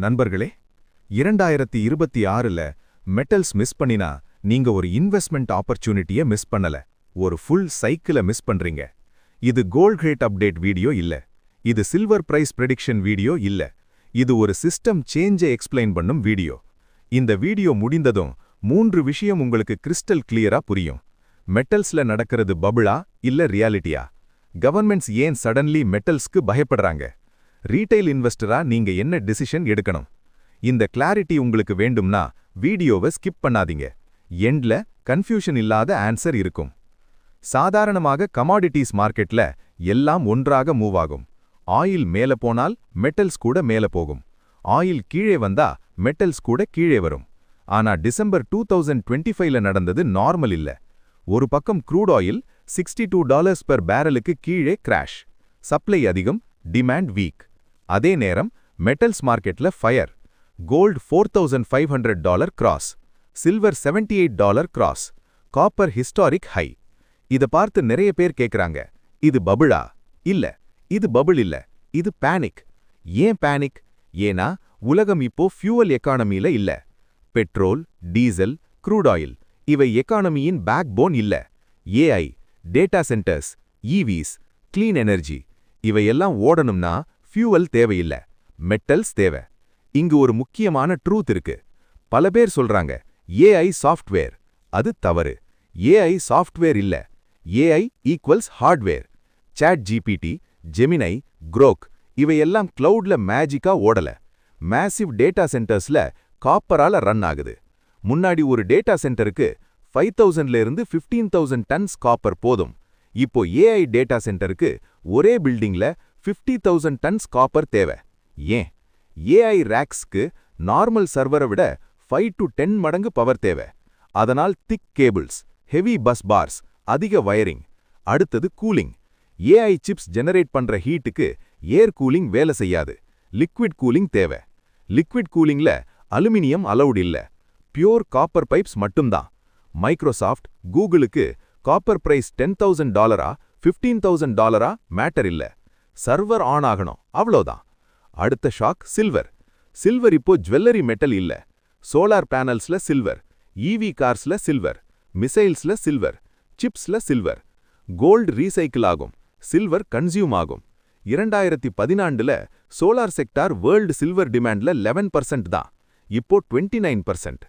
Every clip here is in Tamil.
நண்பர்களே, 2026ல மெட்டல்ஸ் மிஸ் பண்ணினா நீங்க ஒரு இன்வெஸ்ட்மெண்ட் ஆப்பர்ச்சுனிட்டியை மிஸ் பண்ணல, ஒரு ஃபுல் சைக்கிளை மிஸ் பண்றீங்க. இது கோல்ட் ரேட் அப்டேட் வீடியோ இல்ல, இது சில்வர் பிரைஸ் பிரெடிக்ஷன் வீடியோ இல்ல, இது ஒரு சிஸ்டம் சேஞ்சை எக்ஸ்பிளைன் பண்ணும் வீடியோ. இந்த வீடியோ முடிந்ததும் 3 விஷயம் உங்களுக்கு கிறிஸ்டல் கிளியரா புரியும். மெட்டல்ஸ்ல நடக்கிறது பபிளா இல்ல ரியாலிட்டியா? கவர்மெண்ட்ஸ் ஏன் சடன்லி மெட்டல்ஸ்க்கு பயப்படுறாங்க? ரீட்டைல் இன்வெஸ்டரா நீங்க என்ன டிசிஷன் எடுக்கணும்? இந்த கிளாரிட்டி உங்களுக்கு வேண்டும்னா வீடியோவை ஸ்கிப் பண்ணாதீங்க. எண்ட்ல கன்ஃபியூஷன் இல்லாத ஆன்சர் இருக்கும். சாதாரணமாக கமாடிட்டிஸ் மார்க்கெட்ல எல்லாம் ஒன்றாக மூவ் ஆகும். ஆயில் மேல போனால் மெட்டல்ஸ் கூட மேல போகும். ஆயில் கீழே வந்தா மெட்டல்ஸ் கூட கீழே வரும். ஆனா டிசம்பர் 2025ல நடந்தது நார்மல் இல்ல. ஒரு பக்கம் க்ரூட் ஆயில் $62 பெர் பேரலுக்கு கீழே கிராஷ். சப்ளை அதிகம், டிமாண்ட் வீக். அதே நேரம் மெட்டல்ஸ் மார்க்கெட்ல fire. Gold $4,500 cross, silver $78 cross, copper historic high. இத பார்த்து நிறைய பேர் கேக்குறாங்க, இது பபிளா? இல்ல, இது பபிள் இல்ல, இது பேனிக். ஏன் பேனிக்? ஏனா உலகம் இப்போ ஃபியூவல் எக்கானமில இல்ல. பெட்ரோல், டீசல், க்ரூட் ஆயில் இவை எக்கானமியின் பேக் போன் இல்ல. AI, data centres, ஈவிஸ், clean energy இவையெல்லாம் ஓடணும்னா ஃபியூவல் தேவையில்ல, மெட்டல்ஸ் தேவை. இங்கு ஒரு முக்கியமான ட்ரூத் இருக்கு. பல பேர் சொல்றாங்க ஏஐ சாஃப்ட்வேர். அது தவறு. ஏஐ சாஃப்ட்வேர் இல்ல, AI equals hardware. Chat GPT, Gemini, Grok இவையெல்லாம் கிளவுட்ல மேஜிக்கா ஓடல. மேசிவ் டேட்டா சென்டர்ஸ்ல காப்பரால ரன் ஆகுது. முன்னாடி ஒரு டேட்டா சென்டருக்கு 5000ல இருந்து 15000 டன்ஸ் காப்பர் போதும். இப்போ ஏஐ டேட்டா சென்டருக்கு ஒரே பில்டிங்ல 50,000 டன்ஸ் காப்பர் தேவை. ஏன்? ஏஐ ரேக்ஸ்க்கு நார்மல் சர்வரை விட 5 to 10 மடங்கு பவர் தேவை. அதனால் thick cables, heavy bus bars, அதிக வயரிங். அடுத்தது கூலிங். ஏஐ சிப்ஸ் ஜெனரேட் பண்ற ஹீட்டுக்கு ஏர் கூலிங் வேலை செய்யாது, லிக்விட் கூலிங் தேவை. லிக்விட் கூலிங்ல அலுமினியம் அலவுட் இல்ல, பியூர் காப்பர் பைப்ஸ் மட்டும்தான். மைக்ரோசாஃப்ட், கூகுளுக்கு காப்பர் பிரைஸ் $10,000 $15,000 மேட்டர் இல்ல. சர்வர் ஆன் ஆகணும், அவ்வளோதான். அடுத்த ஷாக் சில்வர். சில்வர் இப்போ ஜுவல்லரி மெட்டல் இல்ல. சோலார் பேனல்ஸ்ல சில்வர், ஈவி கார்ஸ்ல சில்வர், மிசைல்ஸ்ல சில்வர், சிப்ஸ்ல சில்வர். கோல்டு ரீசைக்கிள் ஆகும், சில்வர் கன்சியூம் ஆகும். 2014ல சோலார் செக்டார் வேர்ல்டு சில்வர் டிமாண்ட்ல 11% தான், இப்போ 29%.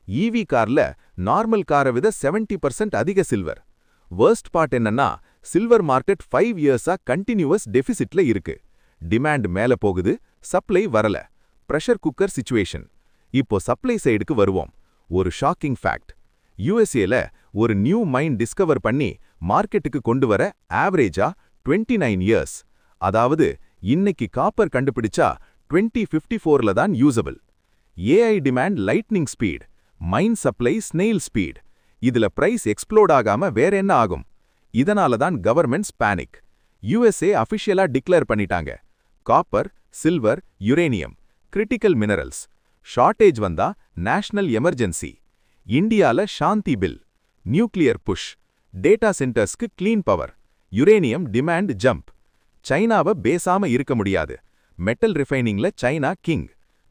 ஈவி கார்ல நார்மல் காரை விட 70% அதிக சில்வர். வர்ஸ்ட் பார்ட் என்னன்னா, சில்வர் மார்க்கெட் 5 இயர்ஸா கண்டினியூவஸ் டெபிசிட்ல இருக்கு. டிமாண்ட் மேல போகுது, சப்ளை வரல. Pressure cooker situation. இப்போ சப்ளை சைடுக்கு வருவோம். ஒரு ஷாக்கிங் ஃபேக்ட். யுஎஸ்ஏல ஒரு நியூ மைன் டிஸ்கவர் பண்ணி மார்க்கெட்டுக்கு கொண்டு வர ஆவரேஜா 29 இயர்ஸ். அதாவது இன்னைக்கு காப்பர் கண்டுபிடிச்சா 2054ல தான் usable. AI demand lightning speed, mine supply snail speed. இதுல பிரைஸ் எக்ஸ்ப்ளோட் ஆகாம வேற என்ன ஆகும்? இதனால தான் கவர்மெண்ட்ஸ் பேனிக். யுஎஸ்ஏ அஃபிஷியலா டிக்ளேர் பண்ணிட்டாங்க, copper, silver, uranium critical minerals. Shortage வந்தா நேஷனல் எமர்ஜென்சி. இந்தியால Shanti bill. Nuclear push. Data சென்டர்ஸ்க்கு clean power. Uranium demand jump. சைனாவை பேசாம இருக்க முடியாது. மெட்டல் ரிஃபைனிங்ல சைனா கிங்.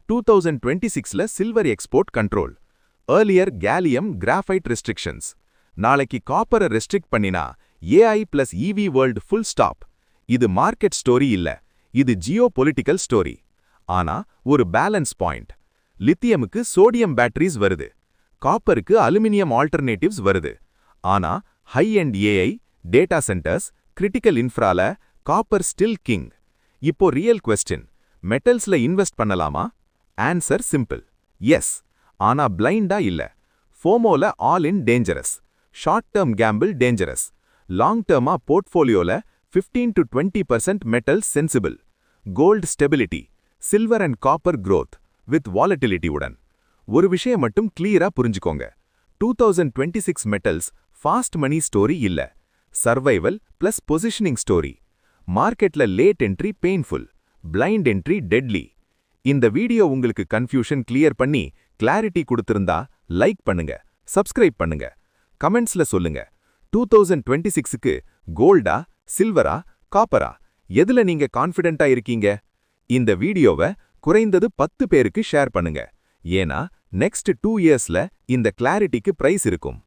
2026ல silver export control. Earlier gallium graphite restrictions. நாளைக்கு காப்பரை ரெஸ்ட்ரிக்ட் பண்ணினா AI plus EV world full stop. இது மார்க்கெட் ஸ்டோரி இல்ல, இது ஜியோ பொலிட்டிக்கல் ஸ்டோரி. ஆனா ஒரு பேலன்ஸ் பாயிண்ட். லித்தியமுக்கு சோடியம் பேட்டரிஸ் வருது, காப்பருக்கு அலுமினியம் ஆல்டர்னேட்டிவ்ஸ் வருது. ஆனா high end AI, data centres, critical இன்ஃப்ரால காப்பர் ஸ்டில் கிங். இப்போ ரியல் கொஸ்டின், மெட்டல்ஸ்ல இன்வெஸ்ட் பண்ணலாமா? Answer simple, yes. ஆனா பிளைண்டா இல்ல. ஃபோமோல all in dangerous. Short term gamble dangerous. Long டேர்மா போர்ட்ஃபோலியோல 15 to 20% metals sensible. Gold stability, silver and copper growth with volatility உடன். ஒரு விஷயம் மட்டும் கிளியரா புரிஞ்சுக்கோங்க. 2026 மெட்டல்ஸ் ஃபாஸ்ட் மணி ஸ்டோரி இல்ல, சர்வைவல் பிளஸ் பொசிஷனிங் ஸ்டோரி. மார்க்கெட்ல late entry painful, blind entry deadly. இந்த வீடியோ உங்களுக்கு கன்ஃபியூஷன் கிளியர் பண்ணி கிளாரிட்டி கொடுத்திருந்தா லைக் பண்ணுங்க, சப்ஸ்கிரைப் பண்ணுங்க, கமெண்ட்ஸ்ல சொல்லுங்க. 2026க்கு கோல்டா, சில்வரா, காப்பரா எதுல நீங்க கான்ஃபிடென்ட்டா இருக்கீங்க? இந்த வீடியோவை குறைந்தது 10 பேருக்கு ஷேர் பண்ணுங்க. ஏன்னா நெக்ஸ்ட் 2 இயர்ஸ்ல இந்த கிளாரிட்டிக்கு பிரைஸ் இருக்கும்.